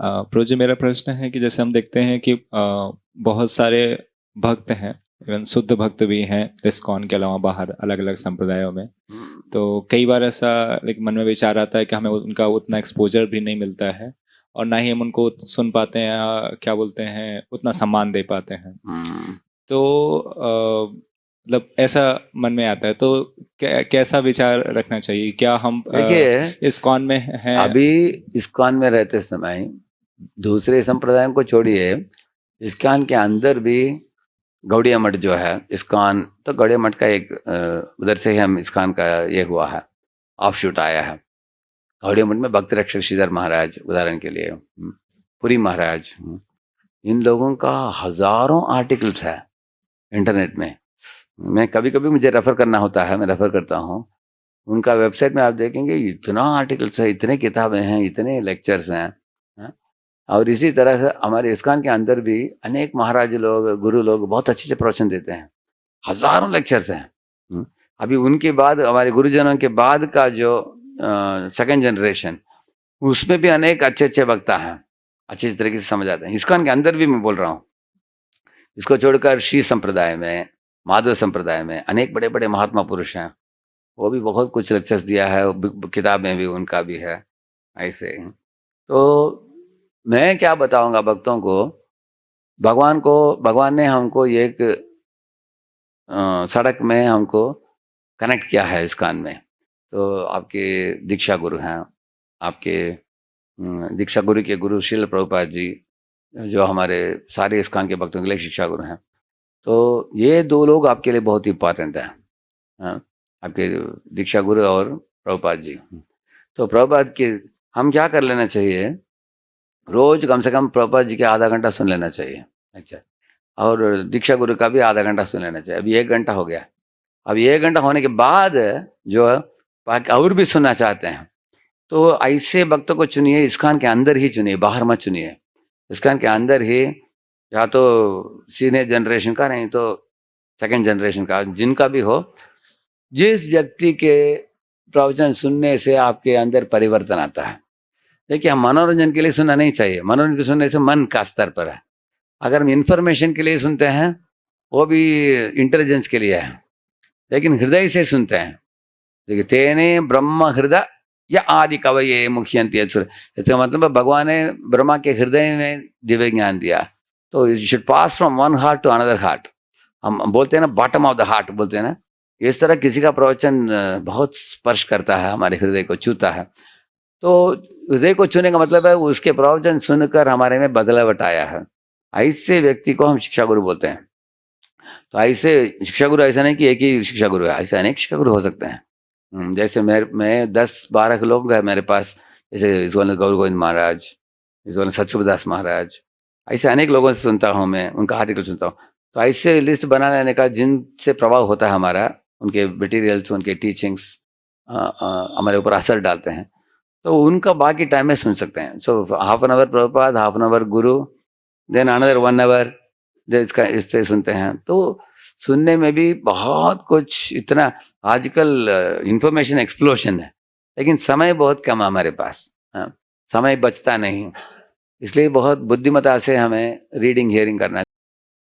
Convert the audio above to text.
प्रोजी मेरा प्रश्न है कि जैसे हम देखते हैं कि बहुत सारे भक्त हैं, इवन शुद्ध भक्त भी हैं इस्कॉन के अलावा बाहर अलग-अलग संप्रदायों में। हम्म, तो कई बार ऐसा लाइक मन में विचार आता है कि हमें उनका उतना एक्सपोज़र भी नहीं मिलता है और ना ही हम उनको सुन पाते हैं या क्या बोलते हैं, उतना सम्मान दे पाते हैं। हम्म। तो मतलब ऐसा मन में आता है, तो कैसा विचार रखना चाहिए? क्या हम देखिए, इस्कॉन में हैं? अभी इस्कॉन में रहते समय दूसरे संप्रदायों को छोड़िए, इस्कॉन के अंदर भी गौड़िया मठ जो है, इस्कॉन तो गौड़िया मठ का एक उधर से ही हम इस्कॉन का ये हुआ है, ऑफशूट आया है। गौड़िया मठ में भक्त रक्षक श्रीधर महाराज उदाहरण के लिए, पुरी महाराज, इन लोगों का हजारों आर्टिकल्स है इंटरनेट में। मैं कभी कभी मुझे रेफर करना होता है, मैं रेफर करता हूँ। उनका वेबसाइट में आप देखेंगे इतना आर्टिकल्स है, इतने किताबें हैं, इतने लेक्चर्स हैं, हाँ? और इसी तरह से हमारे इस्कॉन के अंदर भी अनेक महाराज लोग, गुरु लोग बहुत अच्छे से प्रवचन देते हैं, हजारों लेक्चर्स हैं। अभी उनके बाद हमारे गुरुजनों के बाद का जो सेकंड जनरेशन, उसमें भी अनेक अच्छे अच्छे वक्ता हैं, अच्छी तरीके से समझ आते हैं। इस्कॉन के अंदर भी मैं बोल रहा हूँ, इसको छोड़कर श्री संप्रदाय में, माधव संप्रदाय में अनेक बड़े बड़े महात्मा पुरुष हैं, वो भी बहुत कुछ लेक्चर्स दिया है, किताबें भी उनका भी है ऐसे। तो मैं क्या बताऊंगा भक्तों को, भगवान ने हमको एक सड़क में हमको कनेक्ट किया है इस्कॉन में। तो आपके दीक्षा गुरु हैं, आपके दीक्षा गुरु के गुरु श्रील प्रभुपाद जी, जो हमारे सारे इस्कॉन के भक्तों के लिए शिक्षा गुरु हैं। तो ये दो लोग आपके लिए बहुत इंपॉर्टेंट हैं, हाँ? आपके दीक्षा गुरु और प्रभुपाद जी। तो प्रभुपाद के हम क्या कर लेना चाहिए, रोज कम से कम प्रभुपाद जी के आधा घंटा सुन लेना चाहिए। अच्छा, और दीक्षा गुरु का भी आधा घंटा सुन लेना चाहिए। अभी 1 घंटा हो गया। अब 1 घंटा होने के बाद जो है, बाकी और भी सुनना चाहते हैं, तो ऐसे वक्तों को चुनिए, इस्कॉन के अंदर ही चुनिए, बाहर मत चुनिए। इस्कॉन के अंदर ही, या तो सीनियर जनरेशन का, नहीं तो सेकंड जनरेशन का, जिनका भी हो। जिस व्यक्ति के प्रवचन सुनने से आपके अंदर परिवर्तन आता है। देखिए, हम मनोरंजन के लिए सुनना नहीं चाहिए, मनोरंजन सुनने से मन का स्तर पर है। अगर हम इंफॉर्मेशन के लिए सुनते हैं, वो भी इंटेलिजेंस के लिए है, लेकिन हृदय से सुनते हैं। देखिए, तेने ब्रह्म हृदय या आदि कवये मुख्यंती असुर, इसका मतलब है भगवान ने ब्रह्मा के हृदय में दिव्य ज्ञान दिया। तो you should pass from one heart to another heart. हम बोलते हैं ना, बॉटम ऑफ द हार्ट बोलते हैं ना। इस तरह किसी का प्रवचन बहुत स्पर्श करता है, हमारे हृदय को छूता है। तो हृदय को छूने का मतलब है उसके प्रवचन सुनकर हमारे में बदलावट आया है। ऐसे व्यक्ति को हम शिक्षा गुरु बोलते हैं। तो ऐसे शिक्षा गुरु, ऐसा नहीं कि एक ही शिक्षा गुरु है, ऐसे अनेक शिक्षा गुरु हो सकते हैं। जैसे मैं 10-12 लोग हैं मेरे पास, जैसे इस वाले गौर गोविंद महाराज, इस वाले सत्सुबदास महाराज, ऐसे अनेक लोगों से सुनता हूँ मैं, उनका आर्टिकल सुनता हूँ। तो ऐसे लिस्ट बना लेने का, जिनसे प्रभाव होता है हमारा, उनके मटेरियल्स, उनके टीचिंग्स हमारे ऊपर असर डालते हैं, तो उनका बाकी टाइम में सुन सकते हैं। So half an hour Prabhupada, half an hour Guru, then another 1 our इसका इससे सुनते हैं। तो सुनने में भी बहुत कुछ, इतना आजकल इंफॉर्मेशन एक्सप्लोशन है, लेकिन समय बहुत कम है हमारे पास, हाँ? समय बचता नहीं, इसलिए बहुत बुद्धिमता से हमें रीडिंग हियरिंग करना